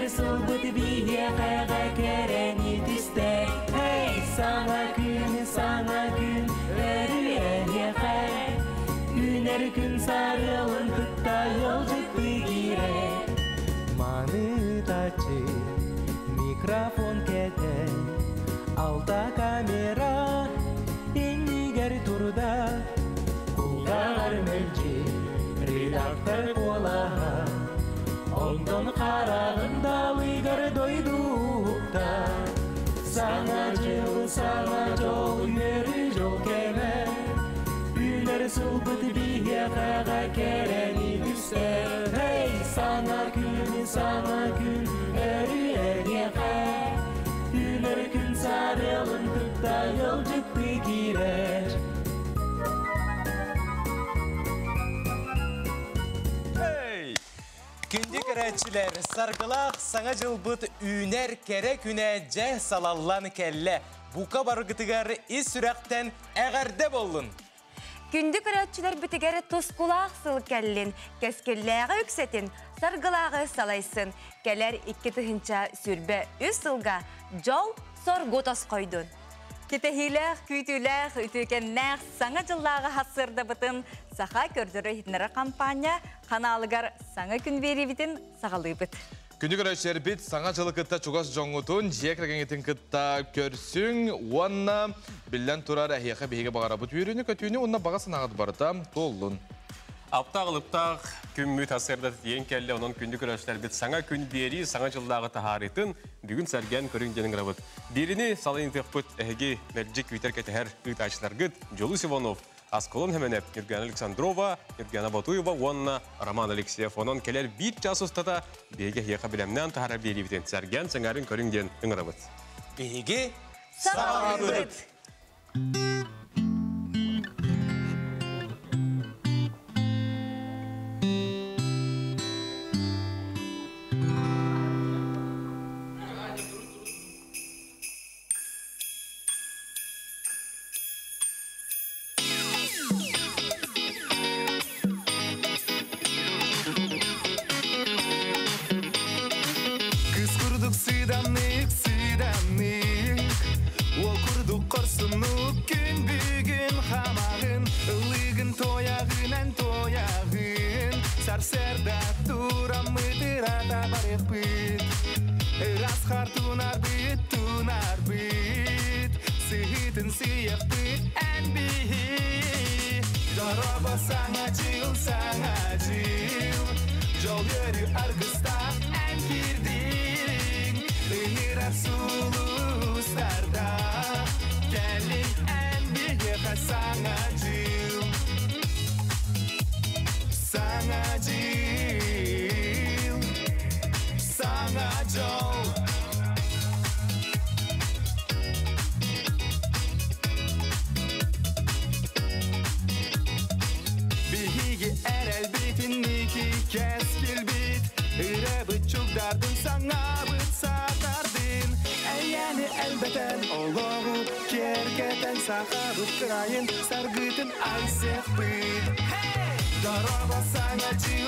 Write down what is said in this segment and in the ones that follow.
Günler sılbıt bihe kağa kereni tüste. Hey sana gün örüye kay. Güner gün sarılın kıtta yolcuktu gire. Manı taçı mikrofon kete. Alta kamera iniger turda. Kulgar mölci redaktör kolaha. Ondan karağında uygar doydukta. Sana jol yürü jol keme. Günler sılbıt bihe kağa kereni tüste. Hey sana gün örüye kay. Günler gün sarılın kıtta yolcuktu girer. Gündük öğretçiler, sargılaq sana jılbıt üner kere küne je salallan kelle. Buka bargıtıgar is sürekten eğerde bolun. Gündük öğretçiler bitiger tuzkulaq sıl kellin, keskelläğe yüksetin, sargılağı salaysın. Keler 2 tıhınça sürbe 3 sılga jol sorgutos koydun. Ketehiler, kütüler, ütükenler, sana jıllağı hasırda bıtın, sağa kördürü hitnere kampanya, kanalıgar sana gün veri bitin, sağalı bıt. Gündük öğretçiler bit, sana jılı kıtta çoğaz joğutun, jiyeklergen etin kıtta körsün, onna billen turar ahiyaka bihege bağara bıt yürünü kötüyünü, onna bağasın ağıdı barıda, dolun. Aptağ-lıptağ kümmü tasırda diyen kelle onun gündük öğretçiler bit, sana gün veri, sana jıllağı taharetin, bugün sergen körüngenin rabıt. Birini salayın tıqpıt ehegi mercik viter keteher ıtaçlar gıt, Jolu Sivonov, Askolon hemenep, Yurgen Aleksandrova, Yurgen Batuyeva, Onna, Roman Alekseyev, onun keler bit jasustata, bege hiyaka bilemnen tahara beri biten, sergen sangarın körüngen rabıt. Bihege Sağalı bıt. Ol kurduk korsunuk gün bugün hamağın ılığın toyağınan toyağın Sarserda turamıdır ata barek bit Raskhar tunar bit Sıhıtın siyah bit en bihit Jaraba sana cil Jol yürü argısta en girdin Lıhırar suluslarda Gelin en bihit sana cil Sana jol Bihigi erel bitin niki keskil bit Irabı çok dardın sana bıt satardın Yani elbeten Allah'u kerketen sahabıt kırayın Sargıtın ay sefbit Daraba sana cil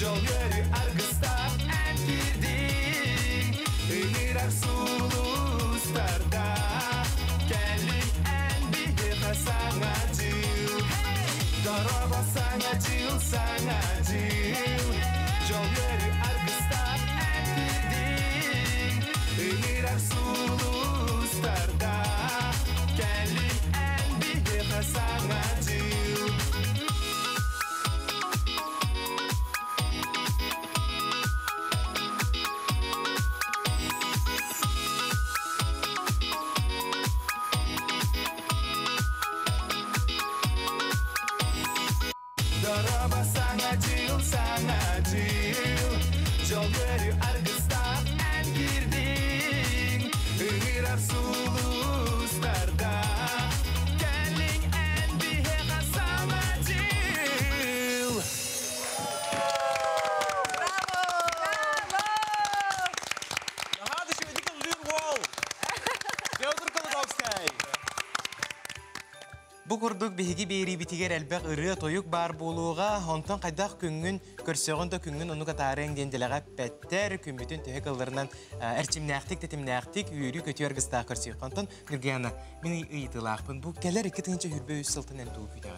Jol yürü argısta en girdin Iğırar suluslarda Gelin en bihit sana cil Daraba sana cil Jol yürü argısta en girdin Iğırar suluslarda Gelin en bihit sana cil Daraba sana cil Jol yürü argısta en girdin Iğırar suluslarda Gelin en bihit sana cil Hadi şimdi dikkat Lür Wall. Fyodor Kolodovskay. Bu kurduk bihigi beri bitiger elbek ırı toyuk bar buluğa, ondan kaydak küngün, körsöğün de küngün onu katarın dendeleğe better, kümbütün tühe kıllarından erçimnäktik, tetimnäktik, yürü kötü yargıstaa körsöğün. Ondan Nurgana, beni ıyıtılaqpın. Bu keller iki tığınca hürbe üst sıltın en tuğu kütüğünü.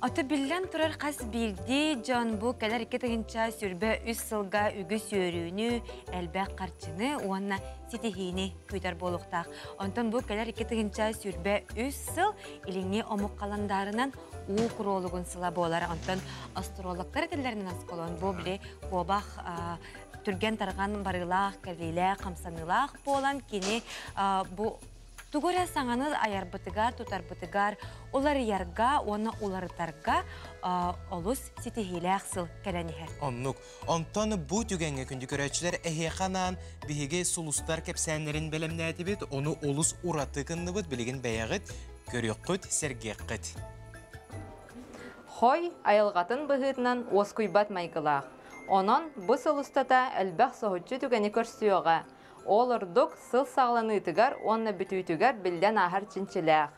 Ata billen turar kas bildi, John bu keler iki tığınca sürbe üst sılga ügüs yörüğünü, elbek karçını, oğanna sitihini küter boluqtaq. Ondan bu keler iki tığınca sürbe üst sıl, ilini omuk kalandarынан uğu kuroluğun sıla bolar. Ondan astrologlar etillerinin askolon bu bile bobaq türgen targan barılaq, kerlilaq, kamsanılaq bolan kini bu Tuğra sananız ayar bıtıgar, tutar bıtıgar, olar yarga, ona ularıtarga, olus sitihilaq sıl keleniher. Onnuk. Ondan bu tügenge kündü köröçüler ehekanan bihige sulustar kepsenlerin belemnäti bit, onu olus uratı kındı bit, biligin beyagıt, körükküt, sergekıt. Hoy ayılgatın bıhıdынан oskuybat maykılaq. Onun bu sulustata elbaq sohutçu tügeni körsüyoga. Olurduk sıl sağlanıtıgar, onna bütütügar bilden ahar çinçilaq.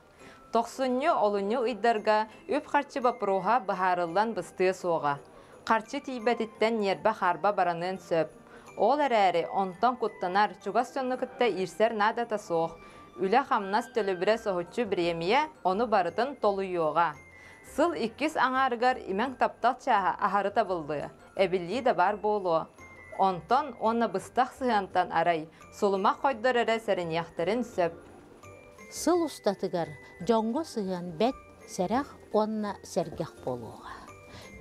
90 olunyu iddarga üp qarçı bapruha baharıllan bıstığı soğa. Qarçı tiybetitten yerbe harba baranın söp. Ol erəri ondan kuttanar çugas sönlükütte irser nadata soğ. Üle hamnas tölübüre sohutçu biremiye onu barıtın toluyuğa. Sıl 200 aŋarıgar imen taptal çaha aharı tabıldı. Ebilliği de bar bolu. Ondan onna bыстaq sıhantan aray, sulumak koydar ere serin yaxtırın söp. Sıl ustatıgar, jongo sığan bet seraq onna sergaq boluğa.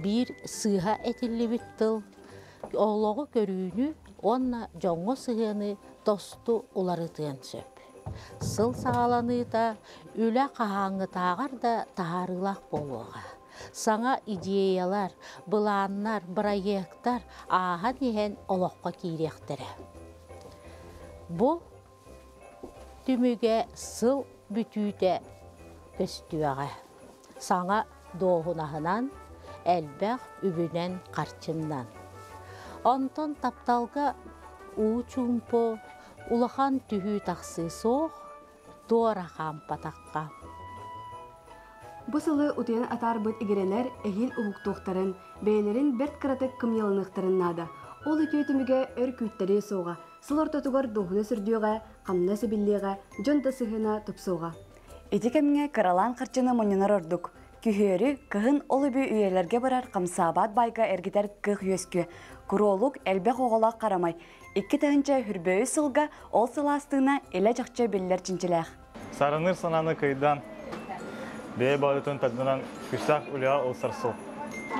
Bir sığha etilli bittil, oğloğu görüğünü onna jongo sığanı dostu ularıtığın söp. Sıl sağalanı da üle qahaŋı tağar da taharılaq boluğa. Sana ideyalar, bulanlar, proyektlar aha nihen oloqqa kirektere. Bu tümüge sıl bütüde köstüğe. Sana doğunahınan, elbaq übünen qarçından. Ondan taptalga uçumpo, ulahan tühü taqsı soğ, doğra qampataqqa. Bu sılı utuyan atar bıt igireler ehil uğuktuqtарын, beylerin bert kıratık kımyalınıqtарын nada. Ol iki örkütteri soğa, sıl ortatugar doğuna sürdüğe, qamna sibilliğe, jonta sıhına tupsuğa. Eti kemine kıralan qırçını monyanar orduk. Kühörü kıhın olubü üyelerge barar qamsabat bayga ergitar kıh yöskü. Kuroluk elbek oğalaq qaramay. İki tağınca hürböğü sılga ol sılastığına ele жақча beller çinçilaq. Sarınır sananı kıydan. Bey bağlıtın tadından küsaq ulığa olsarsıl.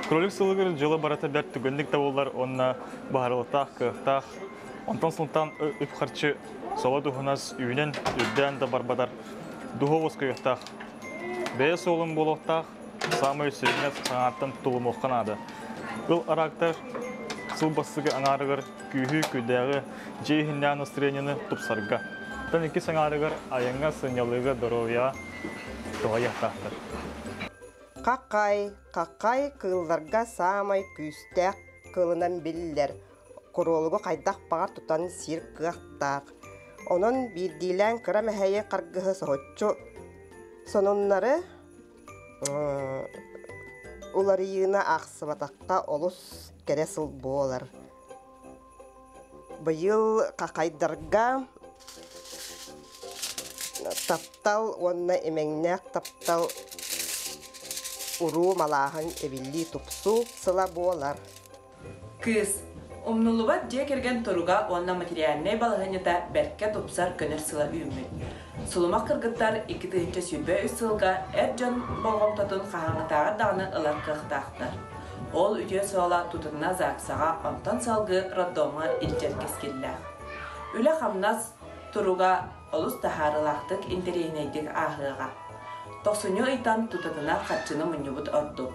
Krolik sılgır жылы barata bert tügünlük tavullar onna baharıltaq, kıhtaq. Ondan sultan üp qarçı sola duhunas üynen üdden de barbadar. Duhu oskuyuqtaq. Bey solun boluqtaq, samay sürgüne sanattan tulumuqan adı. Ül araktar sıl basıgı anarıgır, kühü küdəği, cehindən ıstrenini tupsarga. Tan iki sanarıgır ayanga sınyalığı dorovya doğayaqtaqtır. Qaqay kıllarga samay küstək kılınan biller. Kurolugu qaydaq bağır tutan sir qıqtaq. Onun bildilen kıra məhəyə qargığı soğutçu. Sonunları uları yığına ağsıbataqqa olus keresıl boğalar. Bayıl qaqaydarga taptal onna emeŋnäk taptal uru malahın ebilli tupsu sıla boğalar. Kız, omnulubat diye kergen toruga onna materialine balahanyata berke tupsar köner sıla ümmü. Sulumak kırgıtlar iki tığınca sübbe üsılga ercan bolğam tatın qahaŋıtağı dağının ılar kıhtaqtar. Ol ütüye soğala tutunna zaksağa ontan salgı raddoma ilcer keskilla. Üle hamnas turuga olus taharılaqtık intereyineydik ahıға. 90 aydan tutatına qaçını munyubut ordu.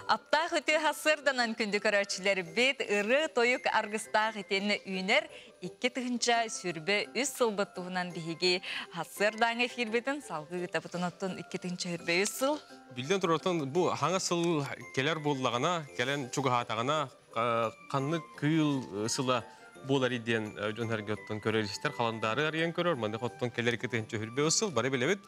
Aptaq hütü hasırdanan kündü köröçüleri bit, ırı toyuk argıstaq eteni üner, iki tığınca sürbe üst sılbıt tuğunan bihigi hasırdan efirbetin salgı gütabıtın ottun iki tığınca hürbe üst sıl. Bilden turatan bu hanga sıl keler bollağına, kelen çugahatağına, kanlı kıyıl sıla bolar idyen jönher göttün körelişler kalandarı arayan körör. Manda hottun keler iki tığınca hürbe üst sıl, bari bilebet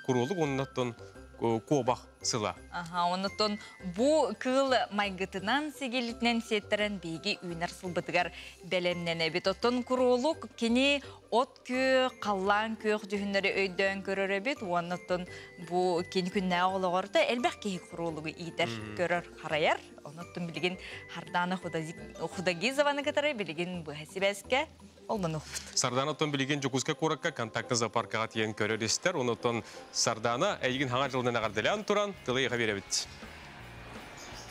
kuruluk onunlattın кобах сыла. Онытон бу кыл майгытынан сегелитнен сеттерен бейги үйнер сылбытыгар белемнене бит. Оттон курулук кені от кö, қаллан көк жүхіннері өйдөн көрөр бит. Онытон бу кені күнне оғылығырды әлбәқ кейі курулугу идер көрөр хараяр. Онытон білген харданы Худагизованы катары білген бу хәсибәске Сардана тон билеген жокузка коракка контактны зоопаркага тиен көрөрүстер. Онотон Сардана әйген хаңа жылдан агарделян туран тылыйга беребит.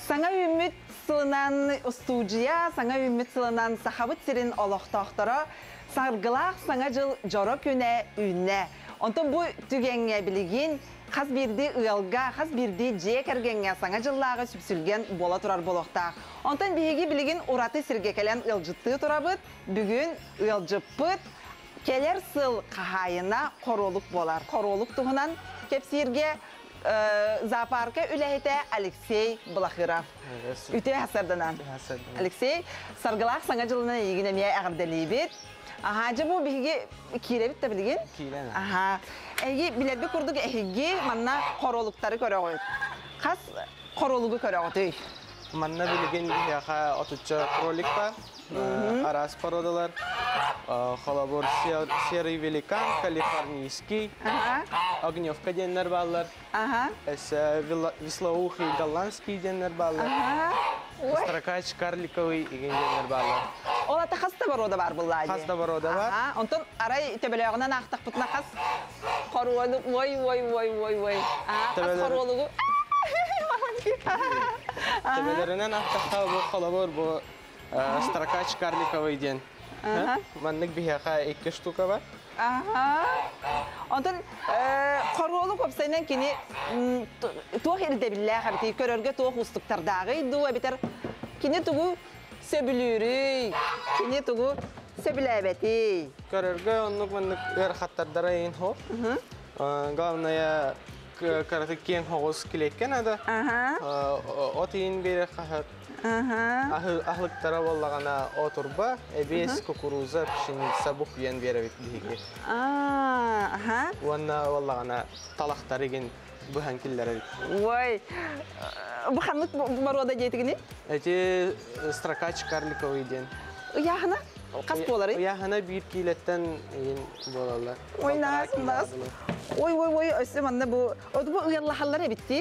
Саңа үміт сылынан студия, саңа үміт сылынан сахабыт сирин олоқтақтары, саргылақ саңа жыл жора көне үйне. Онтон бұл түгенге білеген қаз бірді ұялға, қаз бірді жек әргенге саңа жыллағы сүпсілген бола тұрар болуқтақ. Онтон бейге білеген ұраты сірге кәлен ұялжытты тұрабыт, бүгін ұялжыппыт, келер сыл қағайына қоролық болар. Қоролық тұғынан кепсерге зоопарка үләйті Алексей Балахыров. Үте әсірдінен. Алексей, саргылақ саңа жылына егіне мия әғірделей бет. Жа бұл бейге кейлебет та білген? Кейлен. Әйге білербе күрдік әйге манна қоролықтары көрі қойып. Қас қоролығы көрі қойып? Манна білген бейге отуча кролик бар, арас породалар, холобор серый великан, калифорнийский, огневка деннер баллар, веслоухий голландский деннер баллар, строкач карликовый деннер баллар. Ола та хаста борода бар бұлла әде? Хаста борода бар. Онтон арай төбелеғынан ақтақ бұтына қас қоролығы, ой. Қас қоролығы. Төбелерінен ақтаққа бұл холобор бұл строкач карликовый ден. Маннық бейеға 2 штука бар. Онтон қоролы көпсайнан кені туақ ерді білі қабеті көрерге туақ ұстықтардағы ду әбетер кені тұғу сөбілері, кені тұғу сөбілі әбеті. Көрерге онық маннық өр қаттардара ең хоп. Главная караты кен хоғыз келеткен ады. От ең бері қағат. Ахлықтара болағана отырба, әбес, кукуруза, пшеница бұқ ең бері бейге. Онна болағана талақтар еген бұхан келдері. Ой, бұханлық борода жетігіне? Әте строкач карликовый ден. Ұяғына? Қас болары? Ұяғына бір келеттен ең болалар. Ой, нас. Ой, өсі манна бұл ұялы халлар әбітті?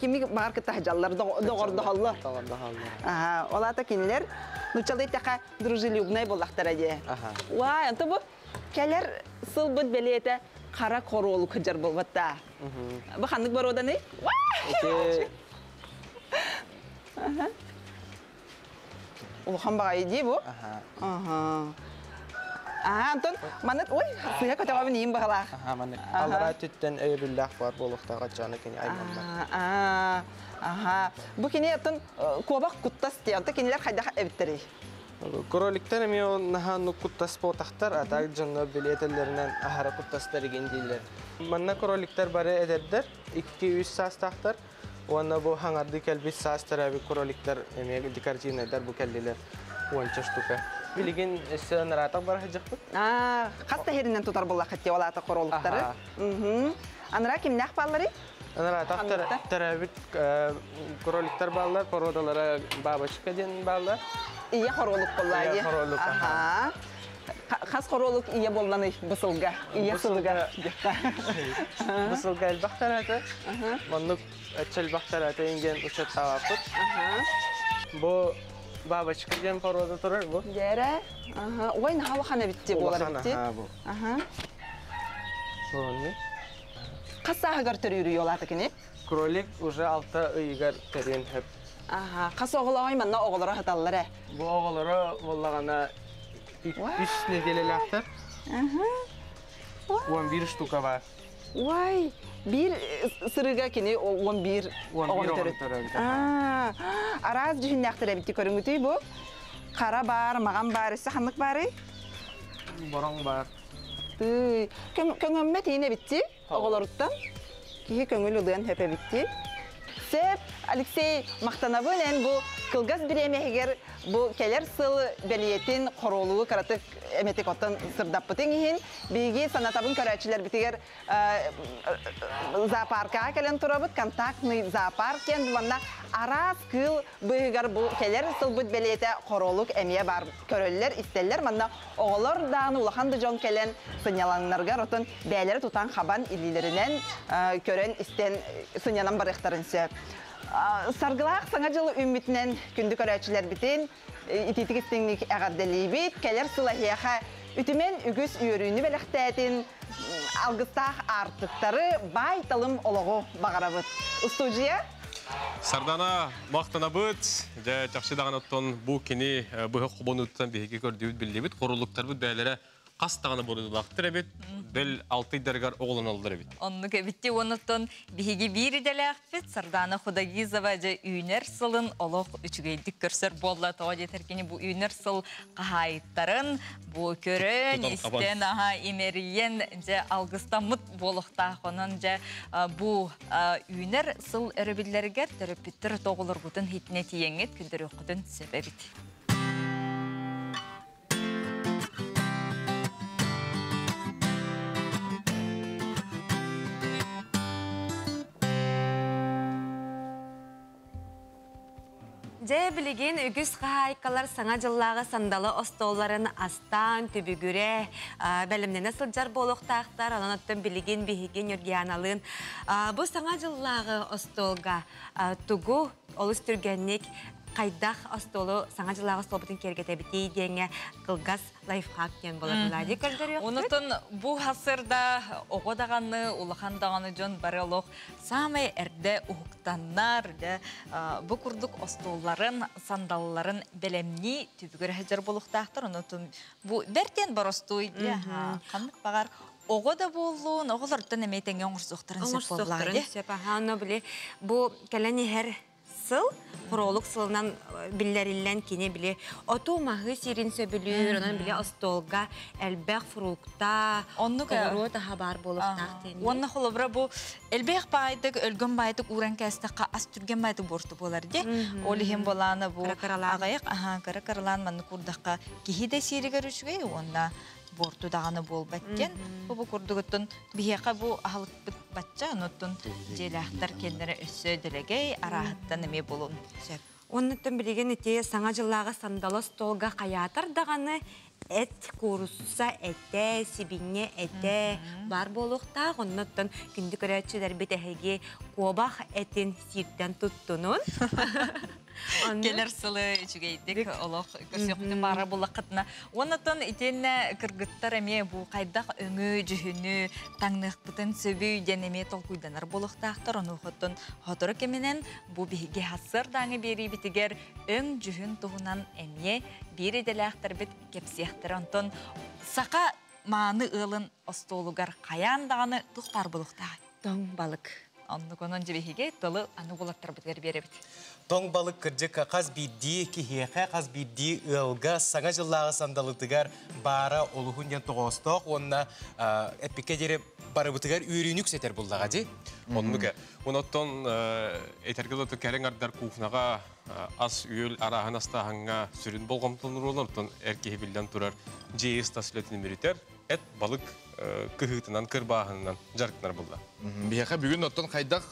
Кемі бағар кітті хажалар, доғырды халлар? Доғырды халлар. Олата кенілер, нүчалды еттіға дружелюбнай болақтар әде. Уай, анты бұл кәлер сыл бұд бәлі еті қара қоролы күджар бол бәтті. Бұл қандық бар ода не? Улхан баға еді бұл? Антон, манет, ой, сыйға көтеғабын ең бағала. Алыра түттен өйбілдақ бар болуқтаға жаны кені аймандар. Бұл кені атын көбақ құттас де, анты кенелер қайдаға әбіттері? Кроликтер әме нахану құттас болтақтар, атақ жаны білетелерінен ахара құттастар еген дейлер. Манна кроликтер бары әдердер, 2-3 састақтар. Онна бұл хаңарды кәлбет састар әбі кроликтер әме декартинайдар бұл кәлделер 10 штука. Билеген сөнратақ бар хажық бұд? Қаста херінен тұтар бұл лақытте олаты қоролықтары. Аныра кемнәқ баллары? Аныратақ тәрәбіт кроликтар баллар, породалары бабачка ден баллар. Ие қоролық болла? Ие қоролық. Қас қоролық ие болланы бұсылға, ие сылға? Бұсылға әлбақтар әті. Мұнық әлбақтар әті енген ұшат тағапыт. Бұл бабачка ден порода тұрар бұл? Дәрі? Ой, нағалы қана бітте болар бітте? Бұл. Қасы ағығар түрі олаты кені? Кролик уже 6 үйгар түрін хөп. Қасы оғылағай манна оғылары хаталары? Бұл оғылары болағана 3 неделелі ақтар. 11 штука бар. Ой, bir sırıga kini 11 11 Araz cühünnəxtərə bitti körüngütü bu. Qara bar, mağan bar, sıxanlıq bari? Boran bar. Köngömmət yine bitti oğuluruttan. Kihi köngül uluyan höpə bitti. Sep, Alexey Maqtanabınen bu Кылгас биремегер бу келер сыл белиетин королугу каратык эметик оттан сырдаппытын ихин биги санатабын көрәчилер битигер зоопарка келен турабыт, контактный зоопарк кен ванна арас кыл быгар бу келер сыл бут белиете королуг эмие бар көрөллер истеллер манна оголор дааны улахан жон келен сыняланнарга ротун бәлері тутан хабан илилеринен көрен истен сынянан барыктарын сөп. Саргылақ саңа жылы үмітінен күнді көрәчілер бітін, ититік істіңлік әғаддәлі бит, кәлер сылахияға үтімен үгіс үйіріні бәліқтәтін, алғыстақ артықтары бай талым олығы бағара бұд. Устудия? Сардана мақтана бұд, жақшы даған оттон бұл кені бұғы құбын ұттан бейге көрді білді біт, қорылықтар бұд бәлері қастағаны бұрыдылақтыр әбет, бәл 6 дәргар оғылын алдыр әбет. Онны кәбітте оныттон бігі бірі дәләқпет, Сардана Худагизова жа үйнер сылын олық үчігейдік көрсір болла тоға жетеркені бұл үйнер сыл қағайыттарын, бұл көрін, істен емериен жа алғыстамыт болықтақ онын жа бұл үйнер сыл әрібілдергер түріпіттір тоғылыр бұтын хитіне тиеңет күлдір өқытын себебет. Жай білеген үгіз қағайқалар саңа жыллағы сандалы остоларын астан, түбігіре, бәлімнені сылжар болуқтақтар, ананаттың білеген бейген үргеаналын. Бұл саңа жыллағы остолға тұғу олыс түргеннік қайдақ остолы саңа жыллағы остол бұтын кергеті бітей деңе қылғас лайфхак кен болады. Онытын бұл ғасырда оғодағаны, улахандағаны жон барылық самай әрді ұғықтаннар, бұл күрдік остолларын, сандалыларын бәлемні түбігір әжер болуқтақтыр. Онытын бұл бәртен бар остуй, қанық бағар. Оғода болуын, оғылардан әмейтен оңырсуқтарын сөп болады. Бұл кәләні әр сыл, құролық сылынан білдерілен кене біле. Оту мағы сирин сөбілер, онан біле остолға, әлбәқ фрукта, қору таға бар болуқтақ. Онна қолыбыра бұл әлбәқ байдық, өлгін байдық, уран кәстіққа ас түрген байдық борты болар де. Олығын боланы бұл ағайық, қара-қаралан манны күрдіққа кейді сирігер үшіге, онна борту дағаны бол бәткен. Бұл күрдігіттін бейеқа бұл ағылық біт бәтча, ұныттын желәқтар кендері өссі ділегей арағыттан әме болуын сөп. Онныттан білеген әте саңа жыллағы сандалы столға қаятар дағаны әт көрісса әтті, сибіңе әтті бар болуқтақ. Онныттан күнді көрәтшілер бетәхеге қобақ әтін сирттен тұттынын. Келер сылы жүгейдік, олық көрсеқті бары болық қытына. Онытын итенне кіргіттар әме бұл қайдақ өңі, жүхіні, таңнық бұтын сөбі денеме толқуйданар болықтақтыр. Оны ұқыттын ғатыры кеменен бұл бігі хасыр даңы бері бітігер өң жүхін тұғынан әме бері деләқтір біт кепсияқтыр. Онтын сақа маны ұлын остолуғар қаян дағаны тұқтар болықтағы. Тоң балық. Онны конон жебехеге тылы аны болаттар бітер бері біт. Тоң балық кірдік қаз бидді, кехеқе қаз бидді ұлға саңа жыллағы сандалытығар бара олығын ден тоғыстық, онына әппеке дере бары бұтығар үйренік сетер бұлдаға де? Онныға. Оныттан әтергілі өті кәрің ардар куфнаға ас үйел арағын астағанға сүрін болғамтылыр олардың әркеге білден тұрар жейіс тасылетін меретер, әт балық күхітінен, кірбағынан жарқынар болды. Бияқа бүгін оттан қайдақ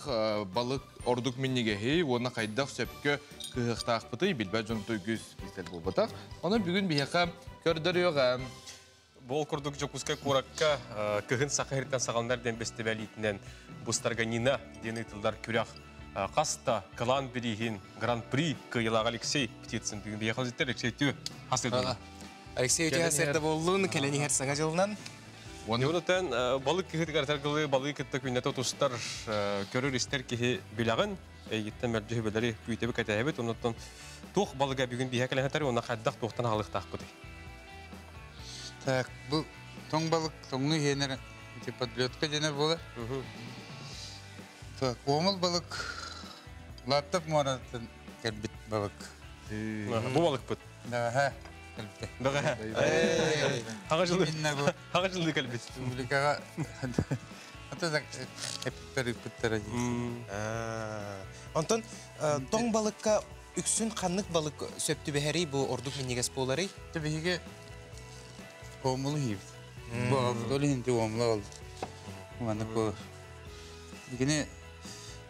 балық ордық меннегеге, оны қайдақ сөпкі күхіқтақ бұты, білбәд жонты үгіз біздер бұл бұтақ. Оны бүгін бияқа көрдір еуға. Бұл күрдік жоқызға қораққа күхін сақайырттан сағалынарден бесті бәлейтінен бұстарға нина дені тылдар күрақ қаста қылан бірейін гран-при қиылаға Алексей птицын бүгін бияқа зеттер Алексей түйі хасырды. Алексей өте хасырды болуын, кәлені әр саңа жылынан. Онытан балық кехетік артарғылы балық кетті күнеті тұстар көрір істер кехе білағын, еттен мәрджі бөлері күйтебі кәтәйбет, онытан тоқ балыға бүгін бейхе кәләнетары, оны қайдақ тоқтан ағылықтақ көді. Так, бұл тоң балық, тоңны хенер, подлетка денер болы. Так, омыл балық, лаптап моратын кәрбіт балық. Бұл балық бұд? Да, Haga жылды кәлбет. Республикаға атазақ әппері күттері. Онтон, тоң балыққа үксүн каннык балык сөптү бехери бу ордук минигес болары. Табиге омулу хив. Бу алды инде омулу алды. Маны бу. Дигене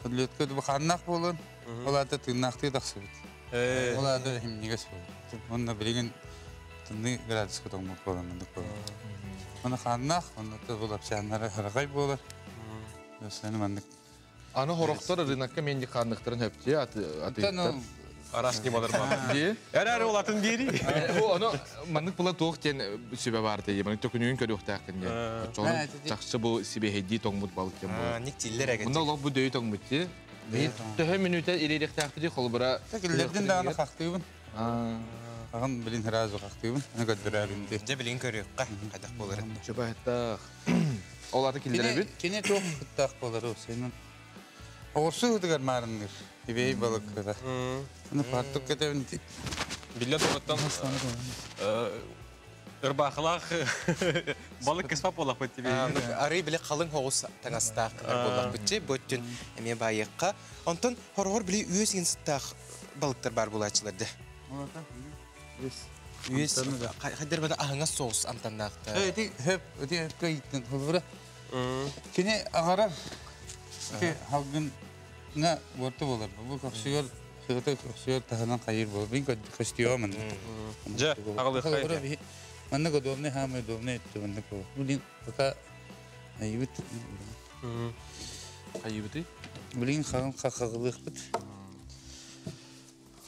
Лөткө бу ханнак болон, оларда тыйнакты таксыбыт. Оларда химнигес болот. Онда билген тынны градуска тоңмок болон. Аны ханнак, онда бул апчаннары харагай болор. Өсөнү мандык. Аны хороктор рынокка менди канныктарын хөптү аты. Арас кемалар бар. Әрәр олатын бери. Оны мандык була тоқтен сөбе барды. Маны төкүнүн көрөктө акынды. Жолун жакшы бу сибе хеди тоңмут балык кен бу. Ник тиллер агат. Мында лог бу дөй тоңмут. Төһө минута иререк тактыды холбара. Текилерден дагы хактыбын. Агам билин разы хактыбын. Аны көдөрәбинде. Же билин көрөккө кадак болор. Чөбәтта. Оларды килдере бит. Кине ток так болор о сенин. Орсу дигәр марынгыр. Ибей балык кыда. Аны фартук кетебин. Биллет оттан ырбахлах балык кыспап болак бит тебе. Ары биле калың хогус таңастак болак битчи боттун эме байыкка. Онтон хоргор биле үес инстак балыктар бар булачыларды. Үес кадер бада аңа соус антаннакта. Эти хеп эти кайттын холбора. Кине агара ке халгын на борты болар. Бу капсыгар капсыгар таханан кайыр болар. Бин костюмын. Же агалы кайыр. Манна годомне хаме домне этти манна ко. Булин пока айбит. Айбит. Булин хагын какагылык бит.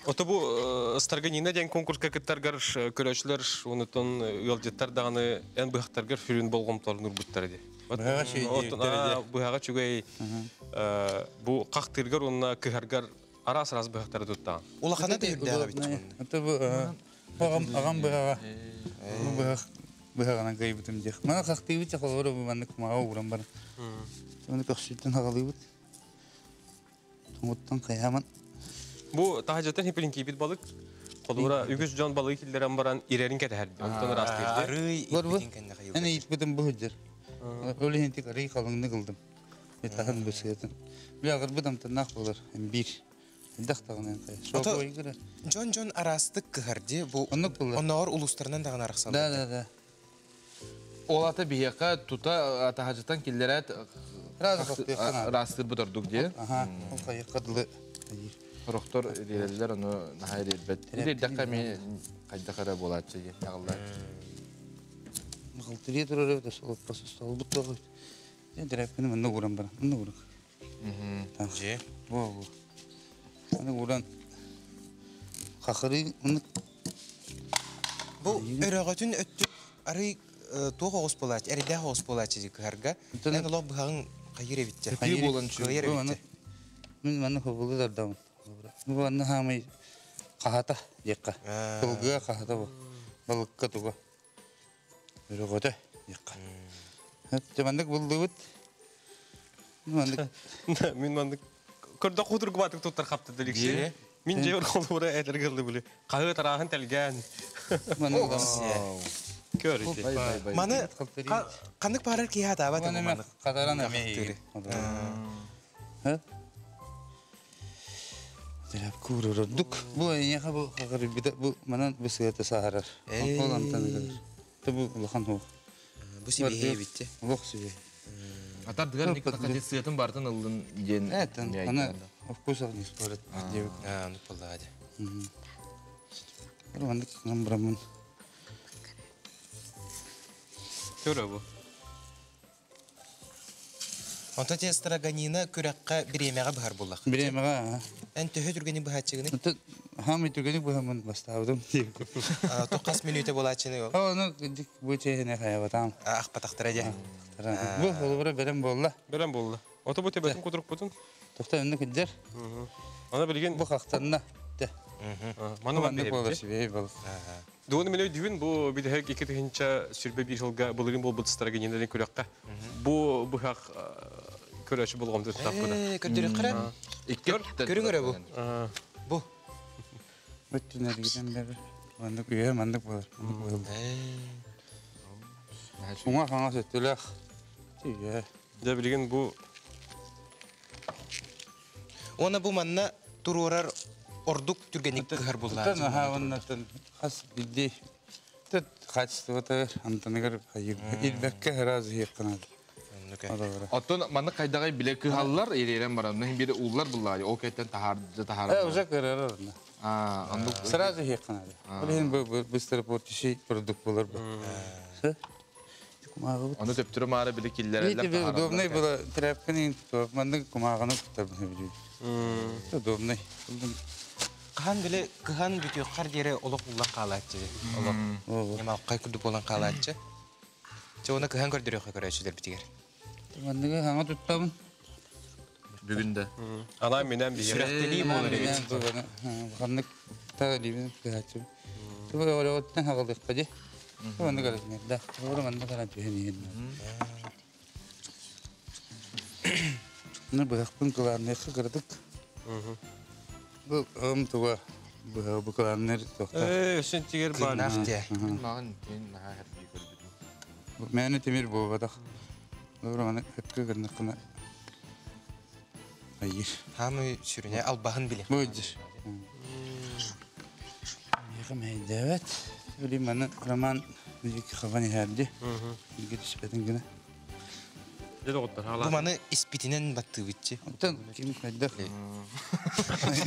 Ото бу старганина ден конкурска кеттергер көрөчлөр унутун ылжыттар даганы эн быхтаргер фүрүн болгомтор нурбуттар ди. Бага şey бага чугай бу кактыргер унна кыхаргар арас быхтар тутта. Улахана дегде бит. Ото бу агам бага. Бага гай битим дих. Мана кактый бит холоро бу маннык мага урам бар. Мана кактыйтын хагалый бит. Тоңоттан каяман. Бу тахажаттан хипелинки бит балык. Холора үгүз жон балык килдерен баран ирерин кетерди. Онтон раст берди. Ары ипетинкенде кайып. Аны ипетим бу хыжыр. Öyle hentik arayı kalınını kıldım. Yatağın gösüydüm. Bir ağır bu damtan nak olur. Bir. Dağtağın en kaya. Şoka oygıra. John arastık kıhardı. Bu onlar uluslarından dağın arıksalı. Da. Olata biyaka tuta atahacıtan killeret rastır budurduk diye. Aha. O kaya kadılı. Doktor diyorlar onu hayır elbet. Bir dakika mi kayda kara bolatçı yağlar. Малтырия турары да сол посостал бутта. Я драпны мен нугурам бар. Нугур. Же. Во. Аны уран хахыры уны бу өрөгөтүн өттү ары тоо хос болат, эриде хос болат жи кырга. Мен лоб багын кайыр битте. Кайыр болончу. Мен маны хобулдар да. Бу аны хамай кахата якка. Кылга кахата бу. Балыкка туга. Өрөгөтө якка. Жамандык булду бит. Мен мандык көрдө кудур кубатык туттар капты деликши. Мен же колура этер кылды биле. Кайы тарахын телген. Көр. Маны кандык барар ки хата бат. Маны кадаран эме. Дерап курурдук. Бу яха бу хагыр бит бу манан бисете сахарар. Колантан. Табу лахан хо. Бу сибе битте. Лох сибе. Атар дигәр ник катесиятын бартын ылдын ден. Аны вкусов не спорит. Ну полади. Роман намбрамын. Көрө бу. Онта те страганина күрәккә биремәгә бахар буллак. Биремәгә. Әнтә хөдүргәне бу хатчыгыны. Хам итүгәне бу хамын бастаудым. 9 минуты булачыны ул. Аны бу чехне хаябатам. Ах патактыра дия. Бу холбора берем болла. Берем болла. Ото бу тебетин кудурук бутун. Тохта өнне кидер. Ана билген бу хактанна. Маны ман берем. Дуны менә дивен бу биде һәр ике тигенчә сүрбе бир елга булырын бул бутстарга генерален күрәккә. Бу хак көрәче булган дип тапкыда. Көтөрүк кара. Көрүңөрө бу. Бу. Өттүнөр гиден бер. Мандык үе мандык булар. Шуңа хаңа сөттүләк. Тие. Дә билген бу Ona bu manna tururар ордук түргенник кыхар булла. Тан аха оннатан хас билди. Тат качтыгы антаныгар хайыр. Илбекке разы якынады. Оттон маны кайдагай биле кыхаллар эререн барамын. Бири уллар буллар. О кетен тахар. Уже көрөр. Андык сразу якынады. Олен быстро потиши продукт болар бу. Onu teptürü mağara bile killerler. Видите, удобный было тряпканың мандың кумағаны күтіп біледі. Удобный. Кыхан биле кыхан бүтү кар дере олоқ улла калатчы. Олоқ. Нема кай күдүп болан калатчы. Жоны кыхан көрдөрө көрөчүлөр битигер. Мандыгы хаңа туттабын. Бүгүндө. Ана менен бир сүрөттөбүй болор эбит. Ханнык талибин кыхачым. Туга ороготтан хагылдык кади. Onu görüyorum da. Doğru ben de karacığım. Ne bırakın kulağını kırdık. Bu tuva bu kulağını tokta. Sen tiger bana. Nafte. Bu meni temir bu vadak. Doğru ben hep kırdık. Hayır. Hamı sürüne albahın bile. Budur. Yakım heyde evet. Öyle bana roman müzik kafanı herdi. İlgi düşmedin güne. Ne oldu hala? Bu bana ispitinen battı bitçi. Ondan kim kaydı?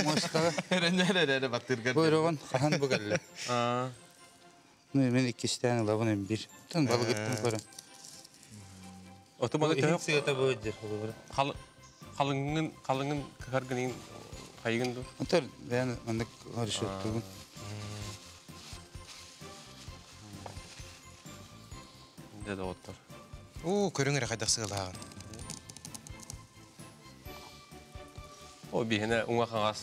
Mustafa. Nerede battırgan? Buyurun kahan bu galle. Ne ben 2 tane lavın bir. Tan balık ettim sonra. Otomatik yok. Siyata budur. Kalının kırgının kayığındı. Otur ben mandık karıştırdım. Dedi otur. Körüngere kaydak sığılağın. O bir hene unga kangas.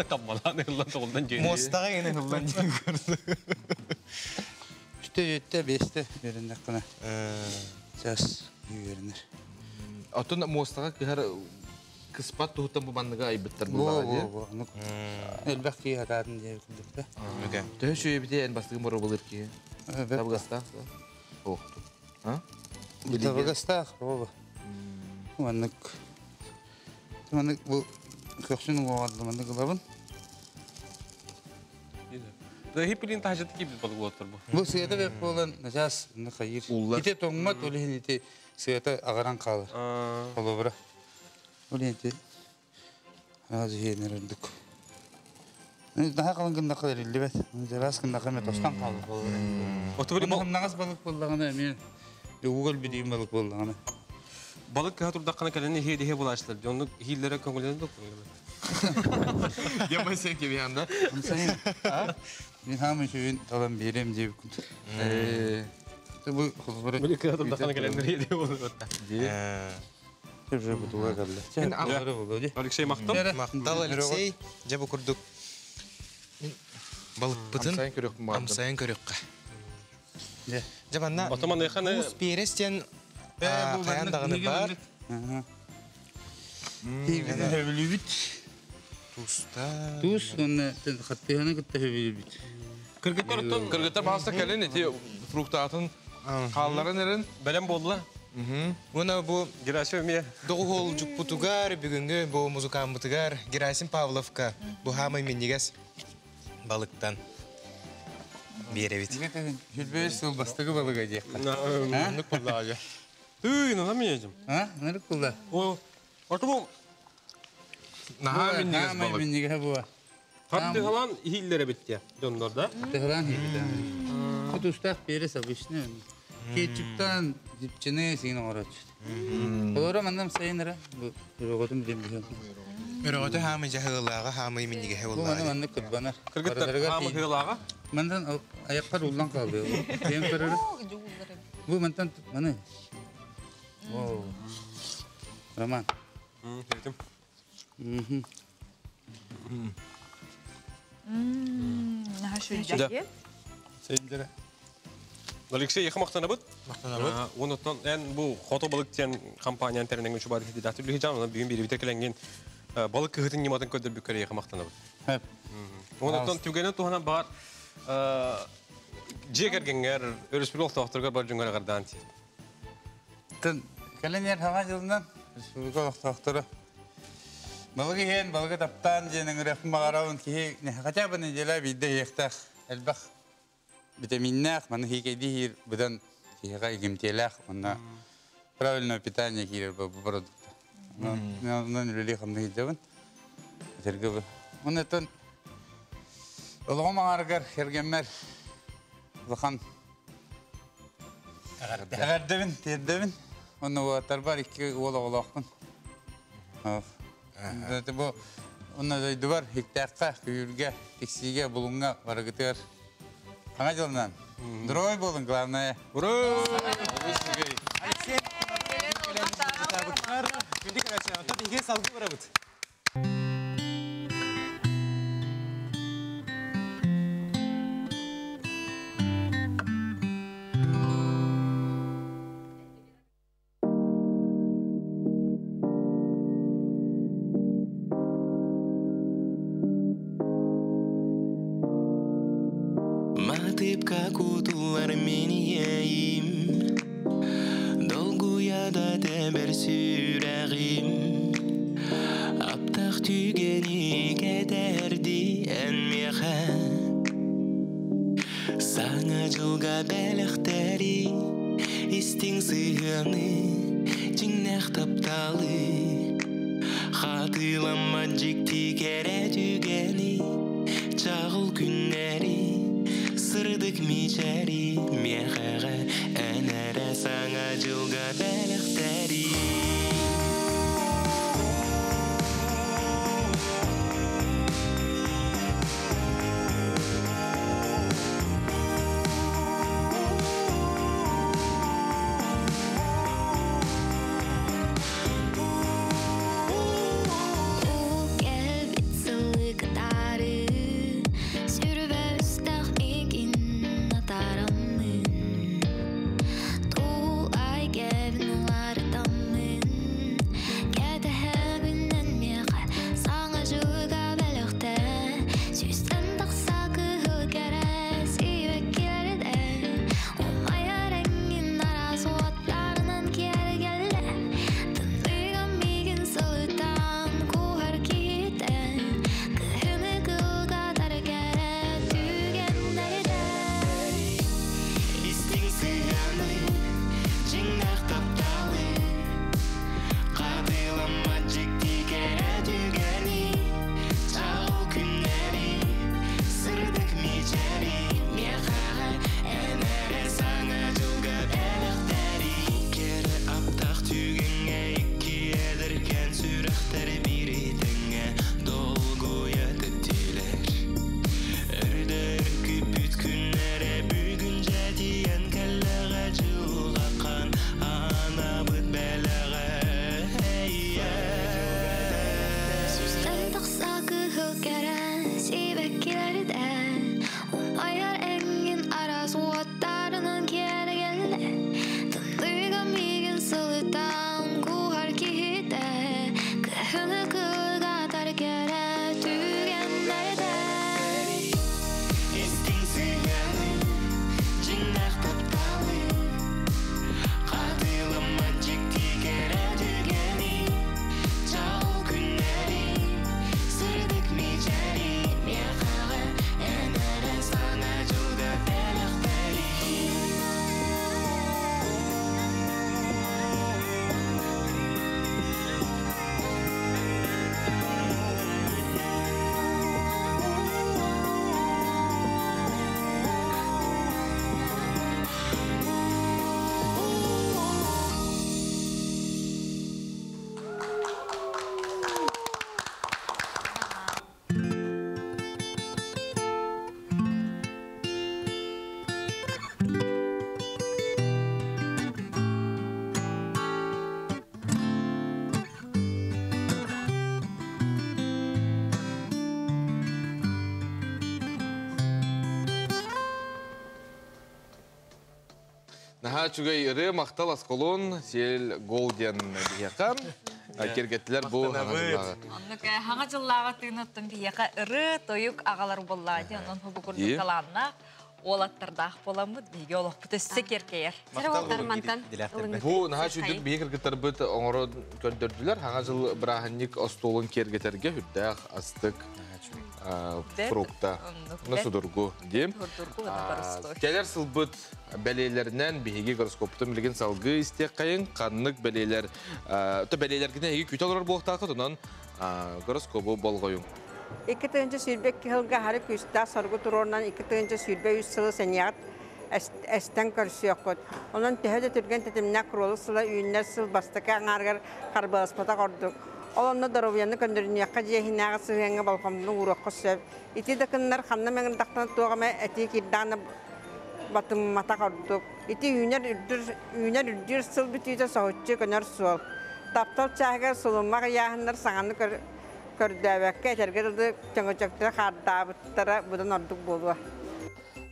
Tammalan yıldan toğuldan geliyor. Mostağa yine yıldan geliyor. İşte 5'te yerinde kına. Ses yürünür. Ottun mostağa kıhar kıspat tuhutan bu bandıga ayıbıtlar bu Bu. Elbette ki hatatın diye kıldık da. Tühe şöyle bir de en bastığım boru bulur ki. Tabi gasta. Oh. Tabi gasta. Baba. Manık bu köksünün oğadı manık kılabın. Da hep bilin tahacatı gibi balık otur bu. Bu siyata hep olan nasas ne hayır. İte tomat öyle ite siyata agaran kalır. Olur bura. Öyle ite. Razı yenerdik. Daha kalın günde kadar illet. Biraz günde kadar tostan kalır. Otur bu nağız balık buldağına emin. Google bildiğim balık buldağına. Balık katurda kana kaleni hediye bulaştılar. Onu hillere kongulen de Yapma sen ki bir anda. Sen ben hamı şeyin talan birem diye kut. Bu kulları. Balık katurda kana kaleni hediye bulaştılar. Tebrik bu dua geldi. Sen ağları buldu. Alexey Maktal. Maktal Alexey. Cebe kurduk. Balık bıtın. Amsayan körük. Cebanna. Otoman yakını. Uspiyeresten kayan dağını var. Hevlübüt. Tusta. Tuz onu hattihana gitti hevlübüt. Kırgıtlar bazı kalın eti fruktatın kalları nerin? Belem bolla. Buna bu Gerasim ya. Doğu olcuk butugar, bugünkü bu muzukan butugar, Gerasim Pavlovka. Bu hamay minniges balıktan. Bir evit. Hülbeye sıl bastığı balık acı. Ne kullağı? İnanamayacağım. Ha? Nerede kullan? O orta bu. Naha minniges balık. Minniges bu. Hatta falan hillere bitti ya. Döndürde. Tehran hillere. Bu ustak biri sabışını. Keçipten dipçine senin oraç. Olur manam sayınıra. Bu rogotum bilmiyorum. Rogotu hamay jahılağı, hamay minniges Bu bana manlık kutbanar. Kırgıtlar hamay hılağı. Mandan ayaklar ullan kaldı. Benim kararı. Bu mantan mana? Oh. Raman. Dedim. Naha şöyle. Sayınlara. Alexey yıkmaktan abut. Ondan en bu fotobalık diyen kampanyanın terinen şu balık hediye dağıtı bileceğim. Bugün biri biterkelengen balık kıhıtın yemadın kötü bir kere yıkmaktan abut. Hep. Ondan tügenin tuhana bar Jeker genger örüspül oltahtırgar bar cüngara gardan ti. Tan kalen yer hava yılından Respublika oltahtırı. Балығы ен, балығы таптан женің рәхім бағарауын кейі, хотя бы неделя виде ектақ, әлбақ витаминнақ, маны хейкейді бұдан кейіға егімтелақ, онна правильное питание кейдер бұл продукта. Онан үлілі қамды кейдебін. Тергібі. Оны әттен олығы мағарғар, ергеммер, бұқан ағардебін, тердебін. Оны оғаттар бар, екі олақ-олақпын. Bu onun da duvar hiktakka, kuyurga, teksiga, bulunga, varıgıtır. Hangi yoldan? Droy bolun, главное. Bro! Алексей, günlük araçlar, tabii ki salgı var abut. Матып, как утулар менейім, долгуяда дәбір сүрәғім, аптақ түгені кәдәрді әнмеға, саңа жылға бәліқтәрі, істің сығыны, жіңнәқ тапталы, қатылама жікті кәрі түгені, чағыл күннәрі, Сырдык мечари, мехаға, әнәрі саңа жылға бәліқтәрі. Наха чугай ыры мақтал асқолун сел голден бияқан. Кергеттілер бұл аңа Хаңа жыллаға тыйнаттым бияқа ыры тойук ағалар боллады. Онын хубу күрді қаланна. олаттардақ боламыд, бейге олық бұт өсі керкейер. Бу наха шүдік бейгір кіттар бұт оңыры көрдірділер. Хаңа жыл бірахынник остолын кергетерге хүддәқ, астық, фрукта, насудыргу дейм. Келер сыл бұт бәлейлерінен бейге гороскоптың білген салғы істек қайын, қаннық бәлейлер, бәлейлергіне еге күйт алыр болықтақы, тұнан гороскопы болғойын. 2-нче сүрбек кылга хары күстә саргы турорнан 2-нче сүрбе 3 сылы сәният әстән көрсөкөт. Онан тәһәдә төргән тәтемнә кролы сылы үйнә сыл бастыка аңаргар карбас пата кордык. Олонны даровяны көндөрүнә кәҗә хинага сыгыңга балкамны урак кысып. Ити дәкеннәр ханна мәгән тактан тугама әти кирданы батым мата кордык. Ити үйнәр үрдүр сыл битүдә саучы көнәр сул. Таптал чагы сулмага яһыннар саңаны көрдәбәккә тәргәлде чаңгычакта хардабыттара будан ардык болуа.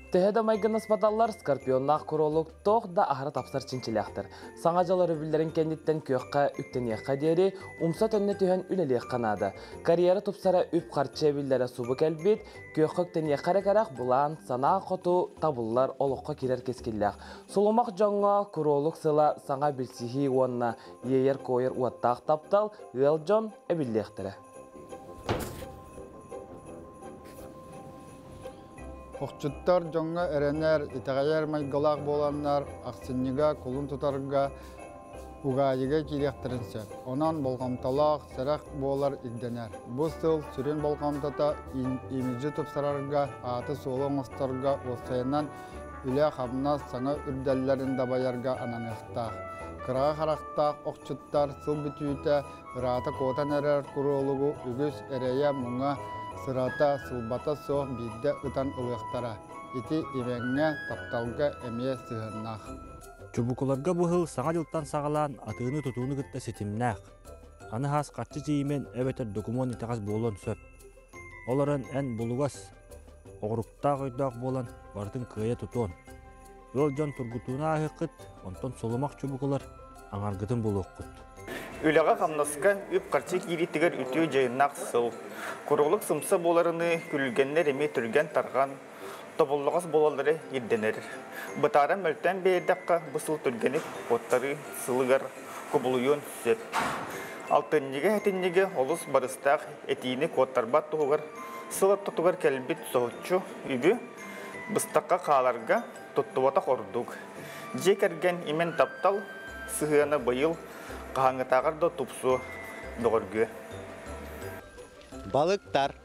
Тәһәдә майгынас баталлар скорпионнах королук тох да ахыры тапсар чинчиләхтер. Саңа жалары билдерин кенниттен көккә үктенияққа дери умса төнне төһән үлелек канады. Карьера тупсара үп карчы билләре субы кәлбит, көккә төнияққа карак булан сана коту табыллар олыққа кирер кескилләх. Сулумак жаңга королук сыла саңа билсихи уанна ейер койер уаттак таптал Элджон эбиллехтере. Оқчыттар жоңға әренер, итағайар майгалақ боланнар, ақсынниға, құлын тұтарға, ұғайыға керектерінсен. Онан болғамталақ, сәрақ болар игденер. Бұл сыл сүрен болғамтата имиджі тұпсарарға, аты солың ұстарға, осайынан үлі қамна саңа үрдәллерін дабайарға ананықтақ. Қыраға қарақтақ оқчыттар сыл бүтүйті, ұраты котан әрер құрылығы, үгіз әрәйе мұңа, сырата сылбата соқ бидді ұтан ұлықтара. Ити имеңе тапталға әмие сығырнақ. Чубукуларга бұхыл саңа жылттан сағалан атыны тұтуыны күтті сетімнәқ. Аны хас қатшы жеймен әбетер документ итағыз болын сөп. Оларын ән бұлығас, оғырықтақ өйдақ болан бардың күйе тұтуын. Ол жан тұргутуына ағықыт, онтан солымақ чубукулар аңарғытын бұлық құт. Үліға қамнасқа үп қарчы киреттігер үтіу жайынақ сыл. Құрылық сымсы боларыны күлгеннер еме түрген тарған, тобылығыз болалары ерденер. Бұтары мөлтен бейдаққа бұсыл түргеніп, оттары сылығар көбілуын сөп. Алтыннеге әтіннеге олыс барыстақ әтейіні коттарбат тұғығыр, сылып тұтығыр кәлбет соғытчу үбі бұстаққа қаларға тұттывата қордуг. Жек әрген имен таптал сығыны бұйыл қағаңытағырды тұпсу доғырғы. Балықтар.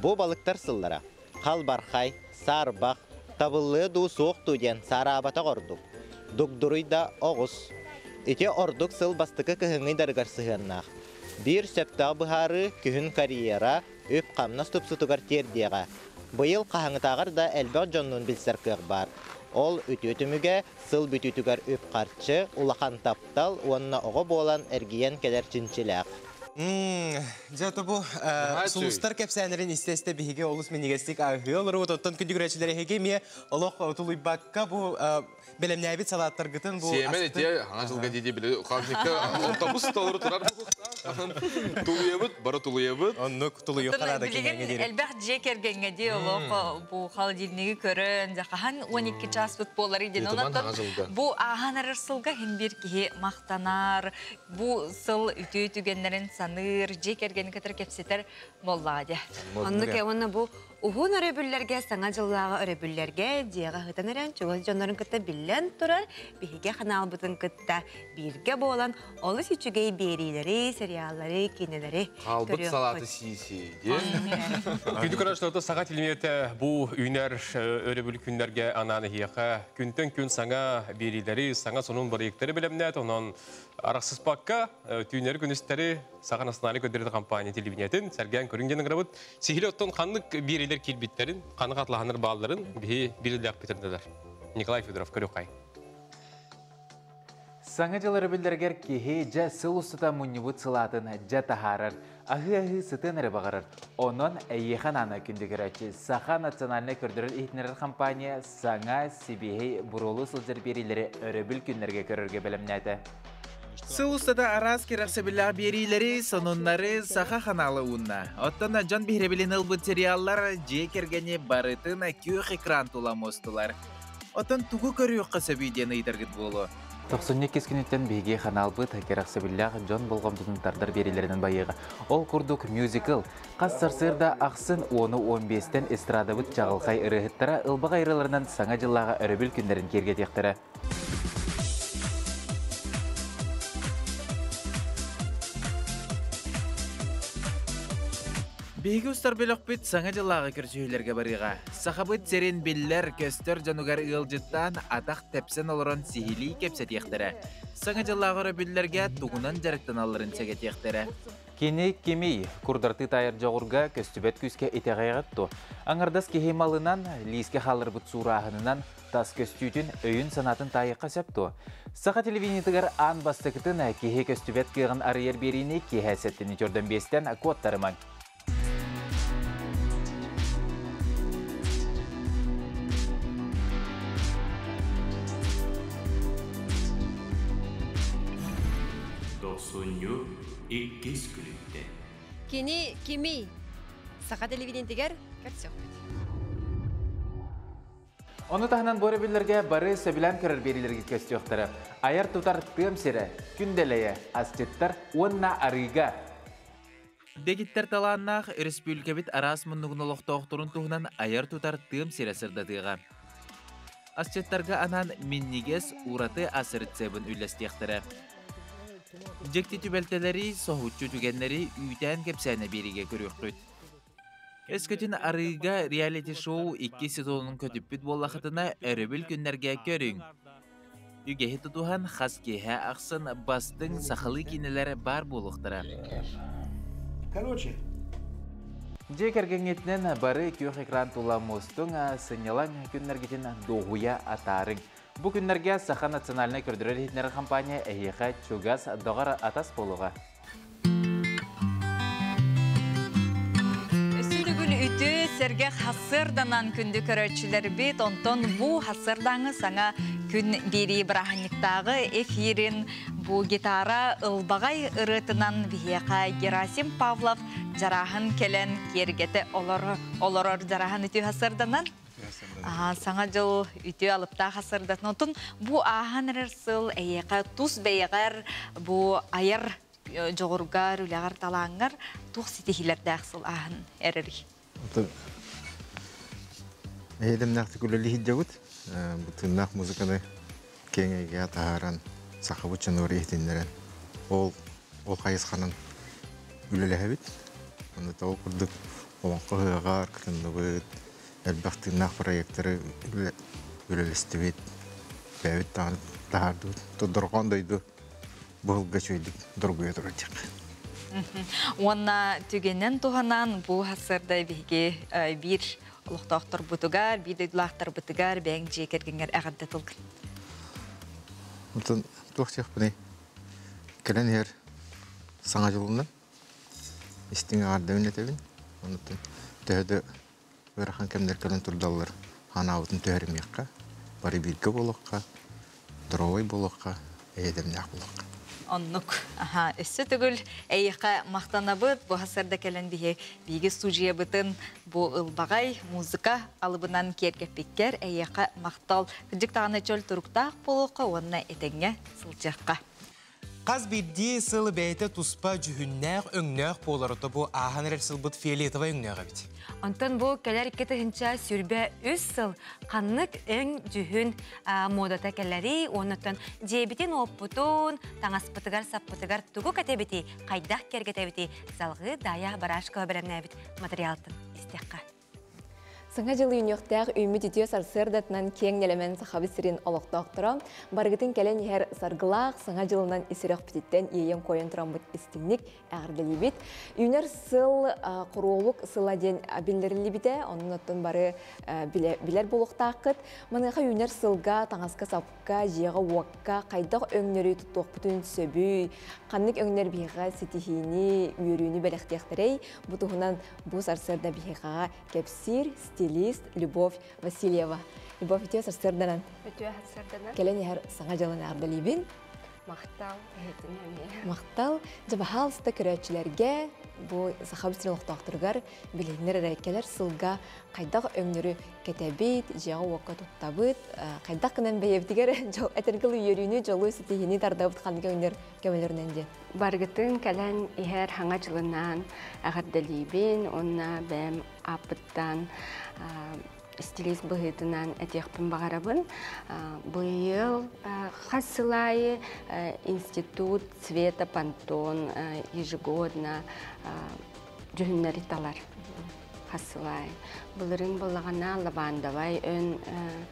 Бұ балықтар сыллара. Қалбархай, сарбақ, табылы ду соқ туден сарабата қордук. Дугдуруйда оғыз. Ите ордук сыл бастықы кіхіңі дарғар сығыннақ. Бір сөпті бұхары күхін карьера өп қамнас тұпсы тұғар тердеға. Бұйыл қағаңытағырда әлбәқ жоннын білсер көк бар. Ол үтөтүмүгө сыл бүтүтүгөр үп карчы, улахан таптал, онна оғы болан әргиен келер чинчилек. Жаты бұл сұлыстар кәпсәнерін істесті бейге олыс менегестік ағы олары оттан күндігірәчілері хеге ме олық тұлыйбаққа бұл бәлемнәбет салаттар ғытын бұл... Сеймен әте, аңа жылға дейде білі, қағынекті автобус талыры тұрар бұлықта. Тулуебіт, бары тулуебіт. Оннық тулуйы қарады кемеңе дейір. Әлбәқ жек әргенге де олық бұл қалдерінегі көрін, жақахан 12 час футболар еден. Бұл аған арырсылға хенбер кеге мақтанар, бұл сыл үті-үтігенлерін саныр, жек әргені кәтір кепсетер моллады. Онны кәуіні бұл Уғын өрөбүллерге, саңа жыллағы өрөбүллерге, дияға ғытан әрен, чоғыз жонларын күтті білен тұрар, бейге қанал бұтын күтті бірге болан, олы сүчігей берилері, сериаллары, кинелері Қалбыт салаты сиси, де? Күнді көрәшілерді саға телеметі бұл үйнер өрөбүл күндерге ананы хияқа, күнтен күн саңа берилері, саңа сонun барықтары білемнет, онын арақсыз паққа түйінері күністері саған асналы көдерді компания телевинетін сәрген көрінгенің ғырабыт. Сихилі оттон қанлық берелер келбеттерін, қанық атлағаныр балларын берелі ақпетерділер. Николай Федоров, көріқай. Саңа жылары білдергер кеге жа сыл ұстыта мұннебут сылатын жа тахарыр, ағы-ағы сытын әрі бағарыр. Онын әйехан ана күндігір әчі Саха национальны көрдіріл ейтінерер компания Саңа Сибихей бұролы сылжыр берелері өрі бүл күндерге көрірге білімнәді. Сылустата арас керақсабіллақ берилері сонунлары саха ханалы уынна. Оттана жан бихребелен ылбыт сериаллар же кергене барытын күйөх экран туламостылар. Оттан тугу көріуққа сөбейден ыйдыргыт болу. 92 күнеттен бейге ханалбыт керақсабіллақ жон болғамдың тардар берилерінің байыға. Ол күрдік мюзикл. Қассарсырда ақсын 10-15-тен эстрадабыт жағылқай ырығыттара ылбақ айрыларынан саңа жыллаға өрөбіл күндерін керге тектірі. Бейгі ұстар бөлік бүт саңа жыллағы көрсүйілерге барыға. Сақабыт серен беллер көстер жанугар ұлжыттан атақ тәпсен олырын сихили кепсет ектірі. Саңа жыллағы өрөбілерге туғынан жарықтан алырын сәгет ектірі. Кені кемей, күрдарты тайыр жоғырға көстібет күске етеғайғатты. Аңырдас кехемалынан, лиске халыр бұт сұрағынынан тас көстүйтін өйін санатын тайыққа сөпті. Сақа телевизиятығар ан бастықытын кехе көстібет кеғын арыер беріне кехәсеттіні көрден бестен кодтарыман. Кені кеми сақа телевидентігер көрсек бет. Оны тағынан бөрі білдерге бары сөбілен көрір берілерге көстіқтірі. Айар тұтар тым сері, күнделейі, астеттар, онна арыға. Дегиттер таланнақ республикабит арас мұнығын олықтауқтырын тұғынан айар тұтар тым сері сырдадыға. Астеттарға анан миннигес ураты асырытсебін үйлестіқтірі. Жекті түбелтелері, соғытчу түгенлері үйтен кепсәне беріге көріққыт. Өскөтін арыға реалити-шоу 2 сезонын көтіппіт боллақытына өрөбіл күннерге көрің. Үгехі тұтуған қас кеге ақсын бастың сақылы кенелері бар болуқтыра. Жекергенетінен бары күйөх экран туламостың сынялан күннергетін доғуя атарың. Бұл күннерге Саха национальный көрдірер етінер компания әйеға чугас доғар атас болуға. Үсілігіл үті сәрге қасырданан күнді көрәтшілер бет, онтон бұл қасырдаңы саңа күн бері бірахынықтағы эфирін бұл гитара ылбағай ұрытынан вихеқа Герасим Павлов жарахын келен кергеті олорор жарахын үті қасырданан. Саңа жыл үті алыпта қасырдатын. Онтын бұл ағын әрсіл әйеқа тұс бәйеғар бұл айыр жоғырғар, үләғар талаңғар тұқ сетехилерді ақсыл ағын әрірі. Әйедім нақты күлілі хиджауыт. Бұтыннақ музыканы кеңеге атағаран сақабыт жануары ехтендерін. Ол қайысқанын үлілі әбіт. Оны тауы күрдік оңқы ғығар, күрінді бұд. Әлбәқтігінақ проекттері үлілістібет, бәуіт тағарды, тұдырған дойды бұғылға чөйдік дұрғыя тұрачақ. Онна түгенен туғанан бұл ғасырда бейге бір ұлықтақтар бұтығар, бір дөйділақтар бұтығар бәң жекергенер әғадда тұлғын. Ұлтын тұқтық бұны кәлін әр саңа жылынан істің ағарды өнетебін. Ұлтын түйеді Өрахан кемдер көлін тұрдалар ханауытын түйерімеққа, бары біргі болуққа, дұрауай болуққа, әйедімнәқ болуққа. Оннук, өссі түгіл әйіқа мақтана бұд, бұл ғасырда кәлін бейгі студия бұтын бұл ұлбағай музыка алыбынан кергеппеккер әйіқа мақтал күдік тағаны чөл тұрықтақ болуққа, онына етіңе сылчаққа. Қаз бірді сылы бәйті тұспа жүхіннәқ өңнәқ боларыты бұл ағын әрсіл бұд фиолетова өңнәға біт. Антон бұл кәлер кетігінші сүрбе үс сыл қаннық өң жүхін модата кәлері, онытын жебітен оппутун, таңаспытығар, саппытығар тұғы кәтебеті, қайдақ кергетебеті, залғы дая барашқы бірәмнәбіт материалтын істеққа. Саңа жылы үйнеқтәғ үймі дедеу сарсырдатынан кең нелемен сақабы сірін олықтақтыра, барғытын кәлен ехер сарғылақ саңа жылынан ісірек бітеттен ейен қойын тұран бұд істіңнік әғірділі бит. Үйнер сыл құрулық сыла ден білдірілі біде, оның өттін бары білер болуқтақыт. Мұныға үйнер сылға, таңасқа сапқа, жеға уаққа, қайдақ өңнері тұттуқ бүтін сөбүй, қаннық өңнер бейға сетихini, үйеріні бәліқтектірей, бұтығынан бұл сарсырда бейға кепсир, стилист Любовь Васильева. Любовь, өте сарсырданан. Өте сарсырданан. Келен ехер саңа жалын ардалибин. Мақтал, жабахалыста көрәтчілерге, бұл сақабыстырын оқтақтырғар, білінер әрекелер сылға қайдақ өңнірі кетебейт, жағы уаққа тұттабыт, қайдақ кінен бәйевдігер әтергілі үйеріне жолы сетейіне дардабыт қанығы өңнер көмелерінен де. Баргытын кәлән ихер хаңа жылынан ағырдалейбен, онна бәм апыттан стилист бұғытынан әтекпін бағарабын. Бұйыл қасылайы институт цвета Пантон ежегодно жүхіннәрі талар қасылайы. Бұлырын болағына лавандавай өн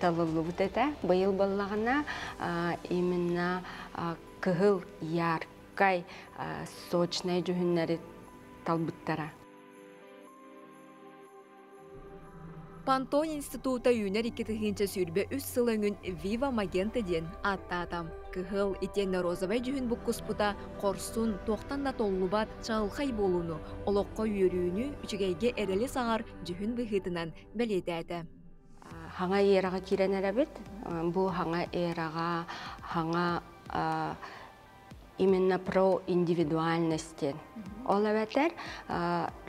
талылы бұт әті. Бұйыл болағына именно кығыл яркай сочнай жүхіннәрі талбыттара. Пантон института үйнер 2-тігінші сүрбе үс сылыңын Viva Magenta ден аттатам. Кығыл итенна розавай жүхін бұққыспыта қорсын тоқтанна толлубат чағылқай болуну, олыққа үйерүйіні үчігейге әрелі сағар жүхін бұғытынан бәлеті әті. Хаңа ераға керен әрәбет, бұл хаңа ераға, хаңа именно про индивидуальностен. Ол әбәтер,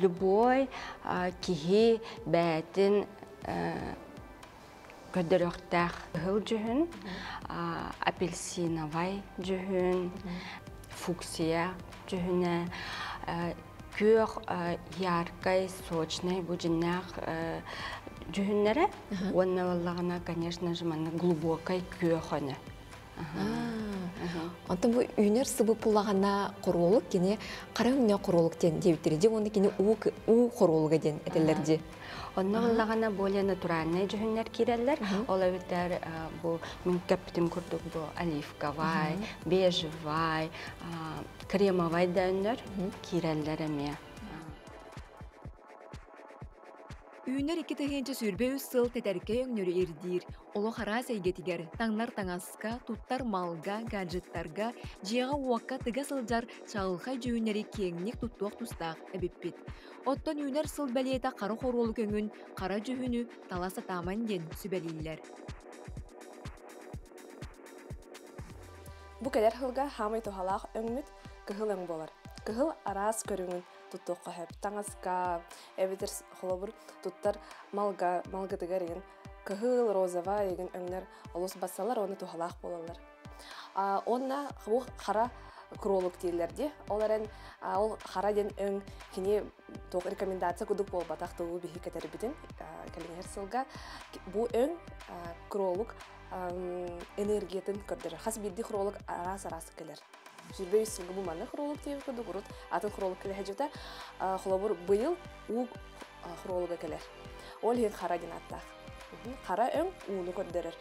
любой кихи бәтін көдіріқтәқ ғыл жүхін, апельсиновай жүхін, фуксия жүхіне, көр яркай, сочнай бұжынақ жүхінлері, оны олағына, конечно же, глубокай көхіні. Антон бұл үйнер сыбы пулағана құролық, кені қара үйне құролық ден дебіттерде, оны кені у құролығы ден әтелерде. Оны олағана более натуральный жүхінлер керелер. Ол әбеттер бұл мен көптім күрдік бұл оливкавай, бежевай, кремовай дәнлер керелер әме. Үйнер 2-тігінші сүрбе үс сыл тәтәрке өңнөрі ердир. Олы қара сәйгетігер, таңлар таңасқа, туттар малға, гаджеттарға, жияға уаққа тыға сылжар шағылқай жүйінері кеңнік туттуақ тұстақ әбеппет. Оттан үйнер сыл бәлеті қары қоролы көңін, қара жүйіні таласа таман ден сүбәлейлер. Бұ кәдер қылға хамай тұхалақ өңміт кығыл өң болар. Кығыл арас көріңін тұттуққа хөп. Таңасқа, әбетер қолабыр тұттар малғытыға реген. Кығыл, розава еген өңнер олыс басалар, оны тұхалақ болалар. Онна бұл қара кролық дейлерде. Оларын ол қара ден өң кене тоқ рекомендация күдік бол батақтығы бейі кәтері бітін. Кәліңер сылға бұл өң кролық энергиятын көрдірі. Қас білді кролық арас-арасы келер. Жүрбе үсілгі бұманы құролық дейі күрді құрыт. Атын құролық келе әжеті құлабыр бұйыл ұл құролығы келер. Ол ең қара ден аттақ. Қара өң ұлы көрдірір.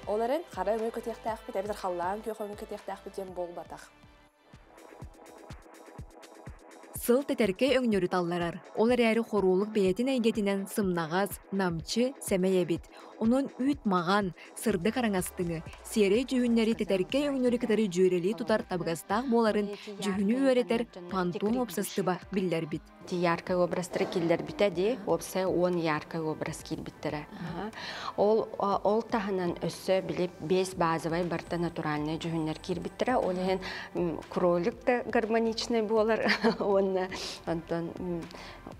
Оларын қара өңі көтекті ақпет, әбетер қаллағын көк өңі көтекті ақпет ден бол батақ. Сыл тәтәрке өңнөрі талларар. Олар әрі қорулық бәйетін әйгетінен сымнағаз, намчы, сәмәй әбет. Onun üt mağan, sırdı karangastını, sere cühünleri teterke öňleri kadary jüreli tutar tabgastaq boların cühünü öğreter pantun opsastıba biller bit. Яркий образ килдер битәди, опса он яркий образ кил биттере. Ол тахынан өссө билеп 5 базовый барта натуральный жүйүннөр кир биттере. Ол ен кролик та гармоничный болар. Онтон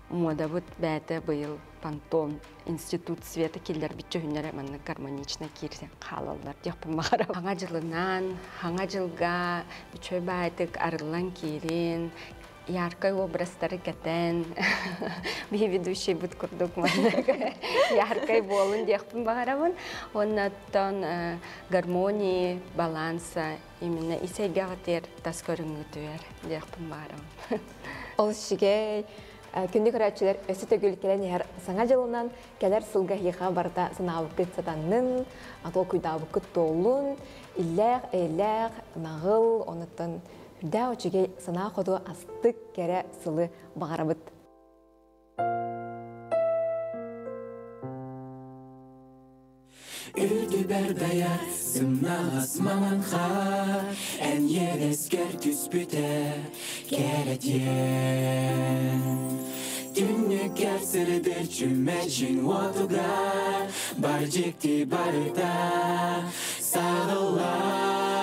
мода бут бәте быйыл Пантон институт света килдер бит жүйүннөр мана гармоничный кирсе калалар. Жакпын багара. Хаңа жылынан, хаңа жылга чөй байтык арылан кирин. Яркий образтары кәтен, бей ведущий бұд күрдік маңнағы, яркий болын декпін бағарабын. Оннаттан гармонии, баланса, именно исәйге ғатер тас көріңі түйер декпін бағарабын. Ол шігей, күнді көрәтшілер өсі төгіл келен ер саңа жылынан кәлер сылға хиға барда сынауы күт сатанның, атол күйдауы күт толын, илләғ, әйләғ, нағыл, онаттан Үрдә очыгей сына қоду астык кәрі сылы бағарабыт. Үрді бәрдаяр сымнағас маманға, ән ерескер түспіті кәрәтен. Түнні кәрсірдір чүмәчін отуға, бар жекті барыда сағылар.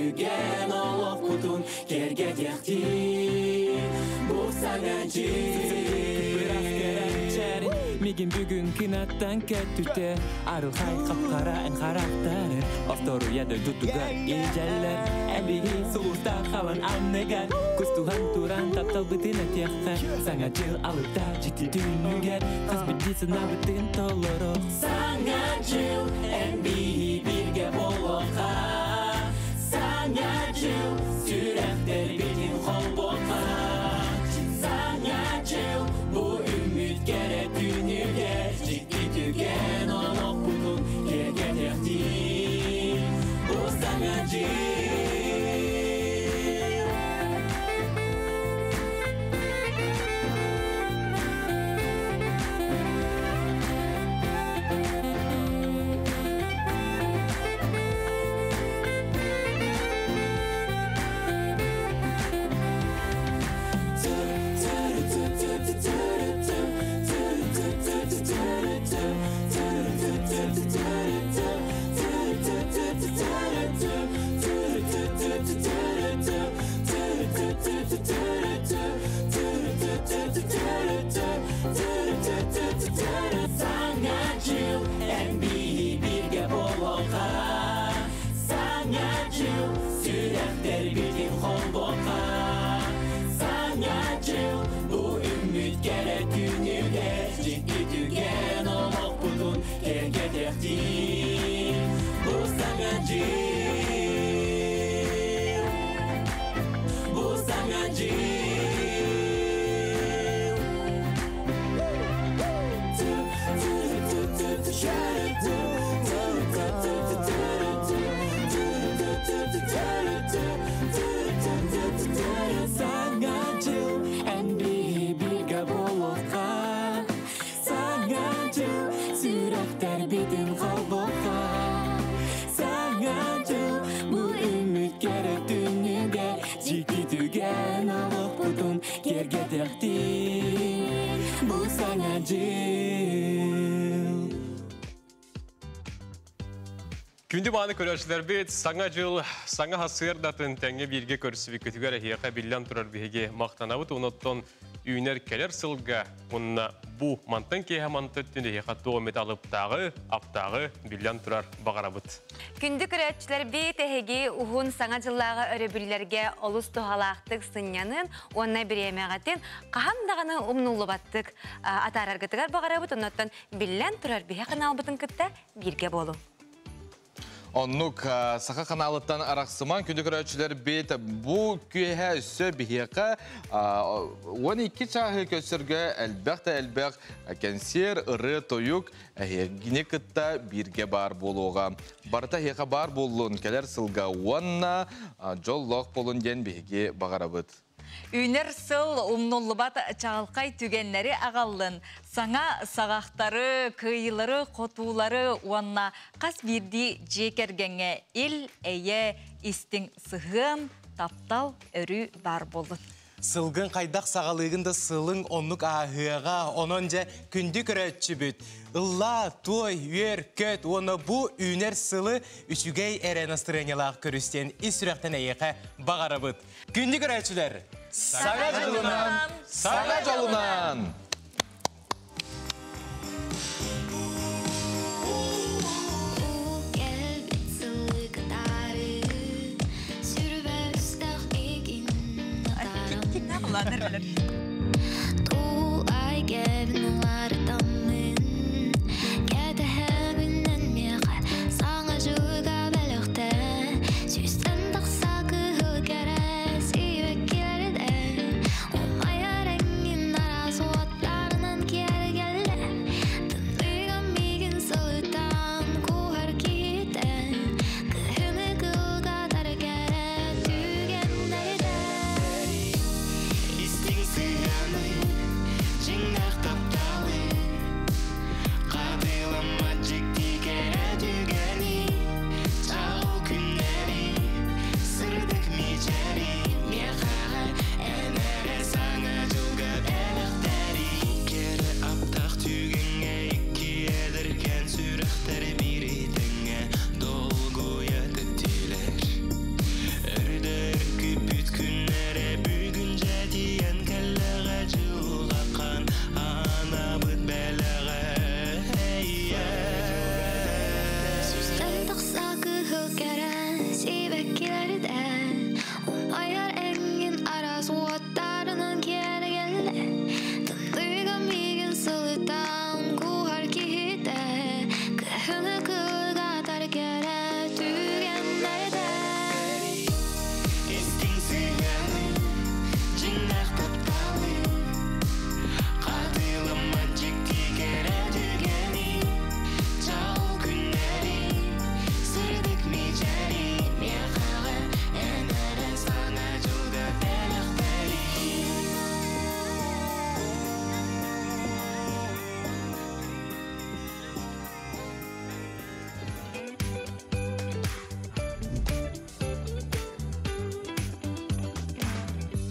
tügen olup kutun kerge diyekti bu sana Migin bugün kınattan kötüte Arıl hay kapkara en karakter Oftoru ya da tutugar iceller Ebihi sulusta kalan annegar Kustuhan turan taptal betina tiakka Sangat jil alıp da ciddi dünüger Kız bidi sınav bitin tolorok Sangat jil en bihi birge boloka Sangat jil sürekter bitin holboka Sangat jil bu ümit kere dünüger Ciddi tügen olup bunun kerge diyekti bu sangat jil Sangat jil en bihi birge boloka Sangat jil sürekter bitin holboka Sangat jil bu ümit kere tünüge Ciddi tügen olup budun kerge diyekti bu sangat jil bu sangat jil Sangat jil en bihi birge boloka Sangat jil sürekter bitin holboka Sangat jil bu ümit kere dünüge Ciddi tügen olup budun kerge diyekti bu sangat jil Күнді баны көрәшілер бет, саңа жыл, саңа хасырдатын тәңе бірге көрсіві көтігер әхияқа біллян тұрар біге мақтанабыт, оныттон үйінер келер сылға, онына бұ мантын кейі мантыттын әхияқа тоғымет алып тағы, аптағы біллян тұрар бағарабыт. Күнді көрәтшілер бет әхеге ұғын саңа жыллағы өребілерге олыс тұғалақтық сынянын, онына бір емеғатын қағандағаны ұмнулы баттық атарарғытығар бағарабыт, оныттон біллян тұрар біге қаналбытын күтті бірге болу. Оннук сақа каналыттан арақсыман күнді көрәтшілер бет бұл күйе үсі бігеқі 12 чағы көсірге әлбәқ кәнсер, ұры, тойук әйгіне күтті бірге бар болуға. Барыта хеқа бар болуын кәлер сылға уанна жол лоқ болуын ден біге бағарабыд. Үйнер сыл умнуллыбат чағылқай түгенлері ағалын. Саңа сағақтары, кыйылары, қотулары уанна қас бірді жекергенге ил әйе истің сығын таптал өрі бар болын. Сылгын қайдақ сағалығында сылың онлық ағыға, онын жа күнді көрәтші бүт. Илла, той, үйер, көт, оны бұ үйнер сылы үшігей әрі настырынялақ көрістен ис-сүрәқтен әйеқі бағары бүт. Күнді көрәтшілер, саңа жолынан, саңа жолынан! Kullanır bilir.